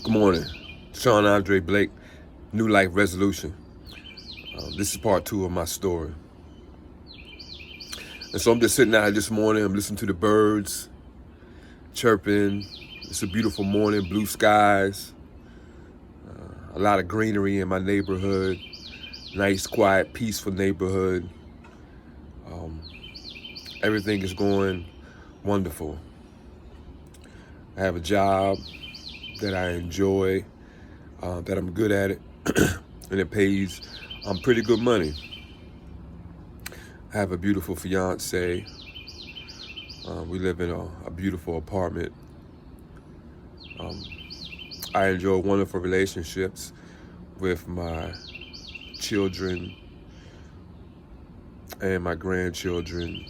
Good morning. Sean Andre Blake, New Life Resolution. This is part 2 of my story. And so I'm just sitting out here this morning. I'm listening to the birds chirping. It's a beautiful morning, blue skies, a lot of greenery in my neighborhood. Nice, quiet, peaceful neighborhood. Everything is going wonderful. I have a job that I enjoy, that I'm good at it, and it pays pretty good money. I have a beautiful fiance. We live in a beautiful apartment. I enjoy wonderful relationships with my children and my grandchildren.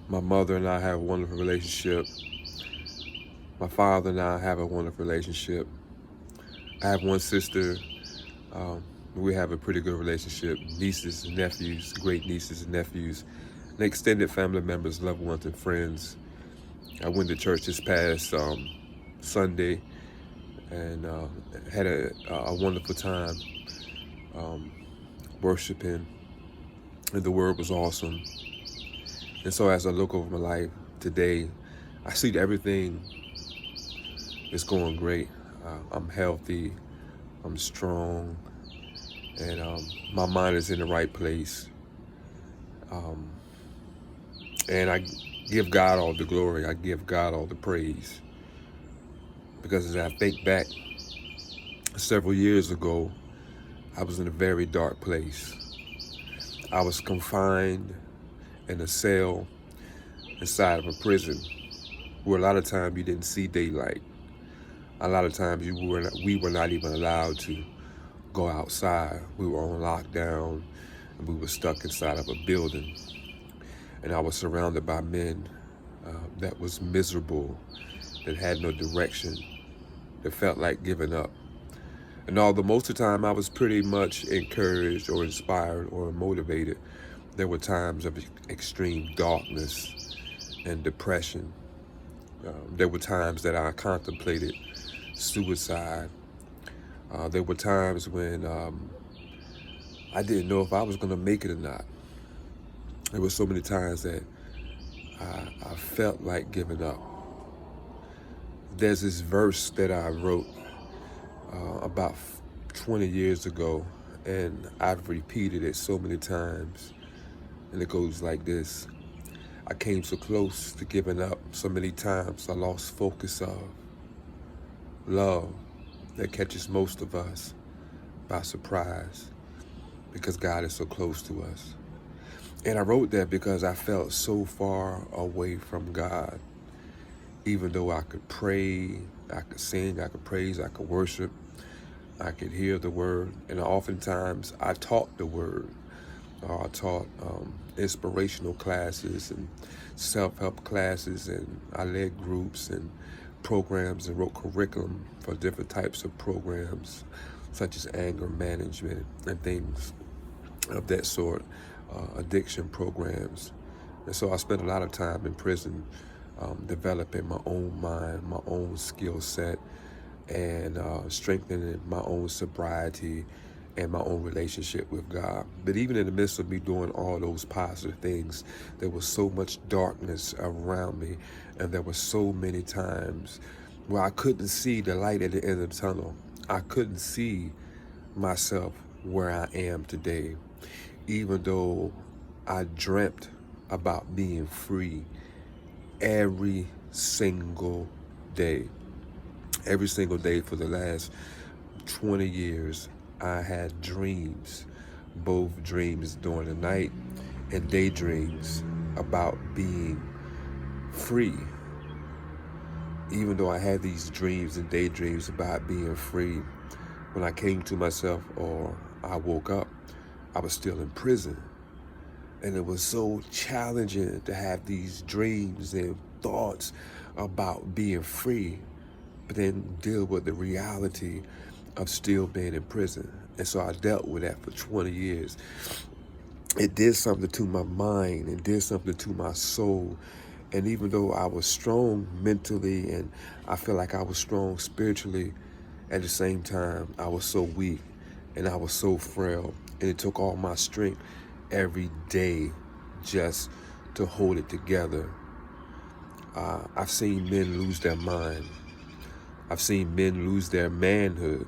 My mother and I have a wonderful relationship. My father and I have a wonderful relationship. I have one sister. We have a pretty good relationship. Nieces and nephews, great nieces and nephews, and extended family members, loved ones, and friends. I went to church this past Sunday and had a wonderful time worshiping, and the word was awesome. And so as I look over my life today, I see that everything is going great. I'm healthy, I'm strong, and my mind is in the right place. And I give God all the glory. I give God all the praise. Because as I think back, several years ago, I was in a very dark place. I was confined in a cell inside of a prison where a lot of times you didn't see daylight. A lot of times we were not even allowed to go outside. We were on lockdown and we were stuck inside of a building. And I was surrounded by men that was miserable, that had no direction, that felt like giving up. And although most of the time I was pretty much encouraged or inspired or motivated, there were times of extreme darkness and depression. There were times that I contemplated suicide. There were times when I didn't know if I was going to make it or not. There were so many times that I felt like giving up. There's this verse that I wrote about 20 years ago, and I've repeated it so many times, and it goes like this. I came so close to giving up so many times I lost focus of love that catches most of us by surprise because God is so close to us. And I wrote that because I felt so far away from God. Even though I could pray, I could sing, I could praise, I could worship, I could hear the word. And oftentimes I taught the word. I taught inspirational classes and self-help classes, and I led groups and programs and wrote curriculum for different types of programs, such as anger management and things of that sort, addiction programs. And so I spent a lot of time in prison developing my own mind, my own skill set, and strengthening my own sobriety and my own relationship with God. But even in the midst of me doing all those positive things, there was so much darkness around me, and there were so many times where I couldn't see the light at the end of the tunnel. I couldn't see myself where I am today, even though I dreamt about being free every single day. Every single day for the last 20 years, I had dreams, both dreams during the night and daydreams about being free. Even though I had these dreams and daydreams about being free, when I came to myself or I woke up, I was still in prison. And it was so challenging to have these dreams and thoughts about being free, but then deal with the reality of still being in prison. And so I dealt with that for 20 years. It did something to my mind. It did something to my soul. And even though I was strong mentally and I feel like I was strong spiritually, at the same time, I was so weak and I was so frail. And it took all my strength every day just to hold it together. I've seen men lose their mind. I've seen men lose their manhood.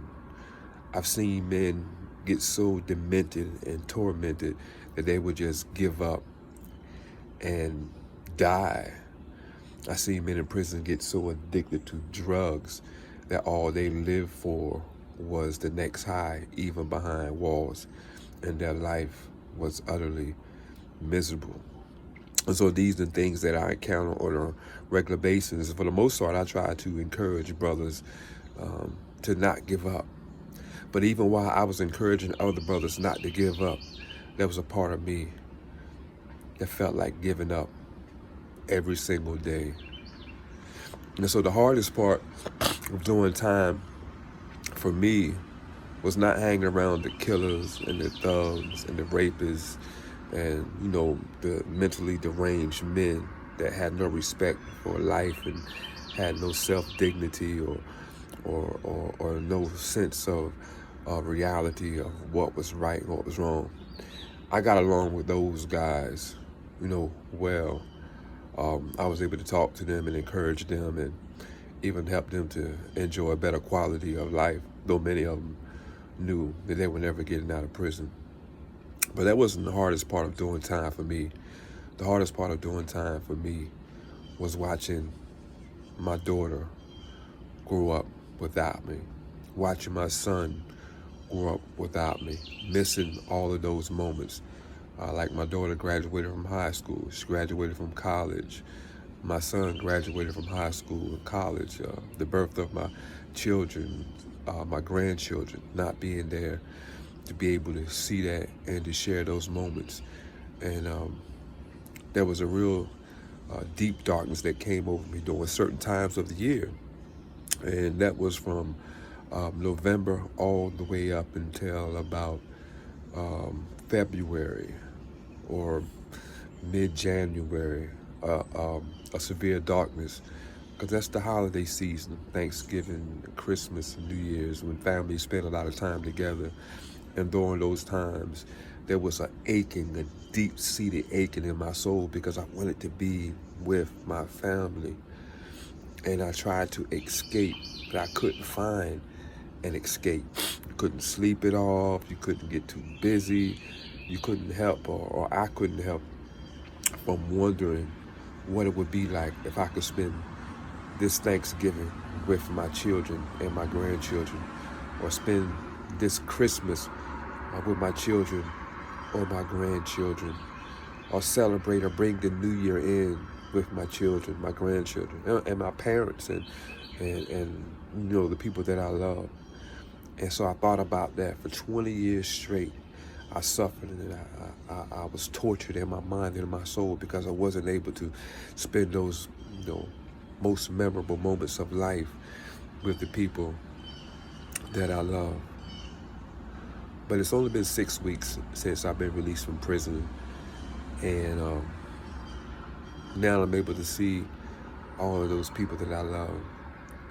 I've seen men get so demented and tormented that they would just give up and die. I see men in prison get so addicted to drugs that all they lived for was the next high, even behind walls, and their life was utterly miserable. And so these are the things that I encounter on a regular basis. For the most part, I try to encourage brothers to not give up. But even while I was encouraging other brothers not to give up, there was a part of me that felt like giving up every single day. And so the hardest part of doing time for me was not hanging around the killers and the thugs and the rapists and, the mentally deranged men that had no respect for life and had no self-dignity or no sense of reality of what was right and what was wrong. I got along with those guys, well. I was able to talk to them and encourage them and even help them to enjoy a better quality of life, though many of them knew that they were never getting out of prison. But that wasn't the hardest part of doing time for me. The hardest part of doing time for me was watching my daughter grow up without me, watching my son grow up without me, missing all of those moments. Like my daughter graduated from high school, she graduated from college. My son graduated from high school and college. The birth of my children, my grandchildren, not being there to be able to see that and to share those moments. And there was a real deep darkness that came over me during certain times of the year. And that was from November all the way up until about February or mid-January, a severe darkness, because that's the holiday season, Thanksgiving, Christmas, and New Year's, when families spend a lot of time together. And during those times, there was a deep-seated aching in my soul because I wanted to be with my family. And I tried to escape, but I couldn't find an escape. You couldn't sleep it off, you couldn't get too busy, you couldn't help, or I couldn't help from wondering what it would be like if I could spend this Thanksgiving with my children and my grandchildren, or spend this Christmas with my children or my grandchildren, or celebrate or bring the new year in with my children, my grandchildren, and my parents and the people that I love. And so I thought about that for 20 years straight. I suffered and I was tortured in my mind and in my soul because I wasn't able to spend those, most memorable moments of life with the people that I love. But it's only been 6 weeks since I've been released from prison. And now I'm able to see all of those people that I love.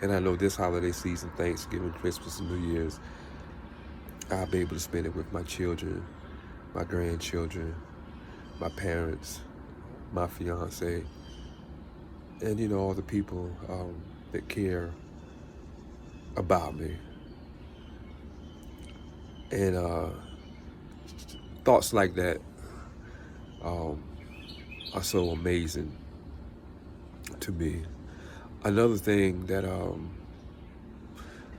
And I know this holiday season, Thanksgiving, Christmas, and New Year's, I'll be able to spend it with my children, my grandchildren, my parents, my fiance, and all the people that care about me. And thoughts like that are so amazing to me. Another thing that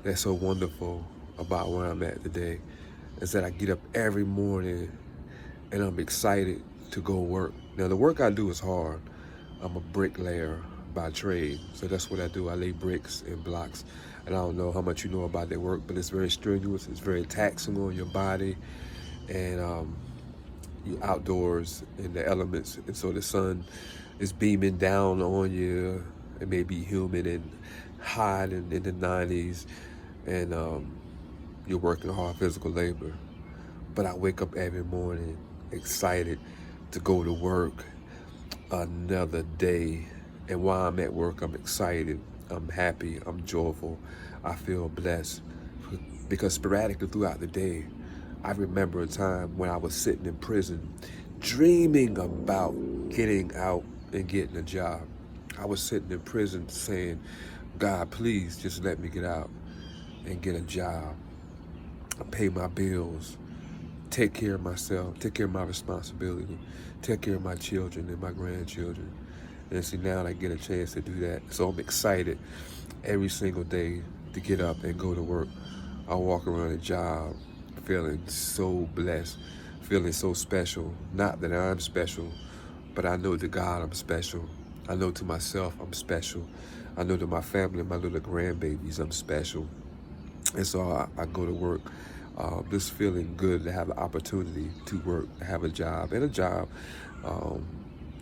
that's so wonderful about where I'm at today is that I get up every morning and I'm excited to go work. Now, the work I do is hard. I'm a bricklayer by trade, so that's what I do. I lay bricks and blocks, and I don't know how much you know about that work, but it's very strenuous. It's very taxing on your body, and you're outdoors in the elements, and so the sun is beaming down on you. It may be humid and hot in the 90s, and you're working hard physical labor. But I wake up every morning excited to go to work. Another day And while I'm at work, I'm excited, I'm happy, I'm joyful, I feel blessed. Because sporadically throughout the day, I remember a time when I was sitting in prison, dreaming about getting out and getting a job. I was sitting in prison saying, God, please just let me get out and get a job, pay my bills, take care of myself, take care of my responsibility, take care of my children and my grandchildren. And see, now I get a chance to do that. So I'm excited every single day to get up and go to work. I walk around a job feeling so blessed, feeling so special. Not that I'm special, but I know to God I'm special. I know to myself I'm special. I know to my family, my little grandbabies, I'm special. And so I go to work just feeling good to have the opportunity to work, to have a job, and a job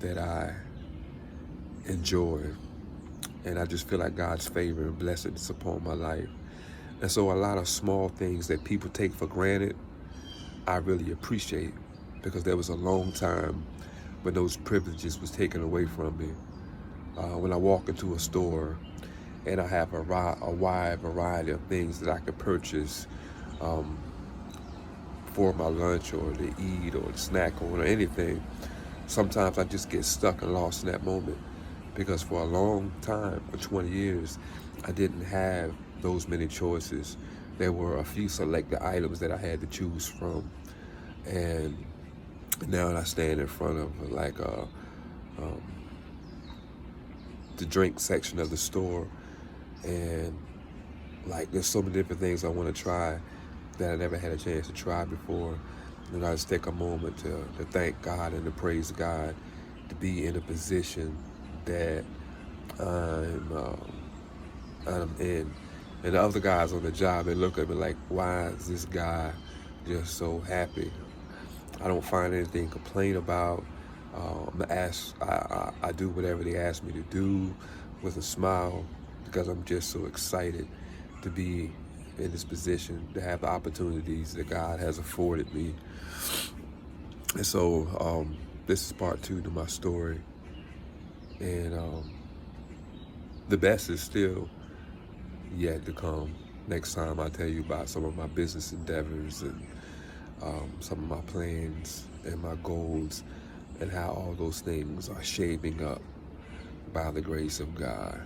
that I enjoy. And I just feel like God's favor and blessings upon my life. And so a lot of small things that people take for granted, I really appreciate, because there was a long time when those privileges was taken away from me. When I walk into a store and I have a wide variety of things that I could purchase for my lunch or to eat or to snack or anything, sometimes I just get stuck and lost in that moment. Because for a long time, for 20 years, I didn't have those many choices. There were a few selected items that I had to choose from. And now I stand in front of like the drink section of the store, and like there's so many different things I want to try that I never had a chance to try before. And I just take a moment to thank God and to praise God to be in a position that I'm in. And the other guys on the job, they look at me like, why is this guy just so happy? I don't find anything to complain about. I do whatever they ask me to do with a smile, because I'm just so excited to be in this position, to have the opportunities that God has afforded me. And so this is part 2 to my story. And the best is still yet to come. Next time I'll tell you about some of my business endeavors and some of my plans and my goals, and how all those things are shaping up by the grace of God.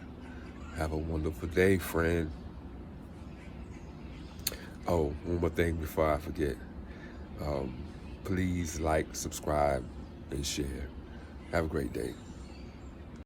Have a wonderful day, friend. Oh, one more thing before I forget. Please like, subscribe, and share. Have a great day.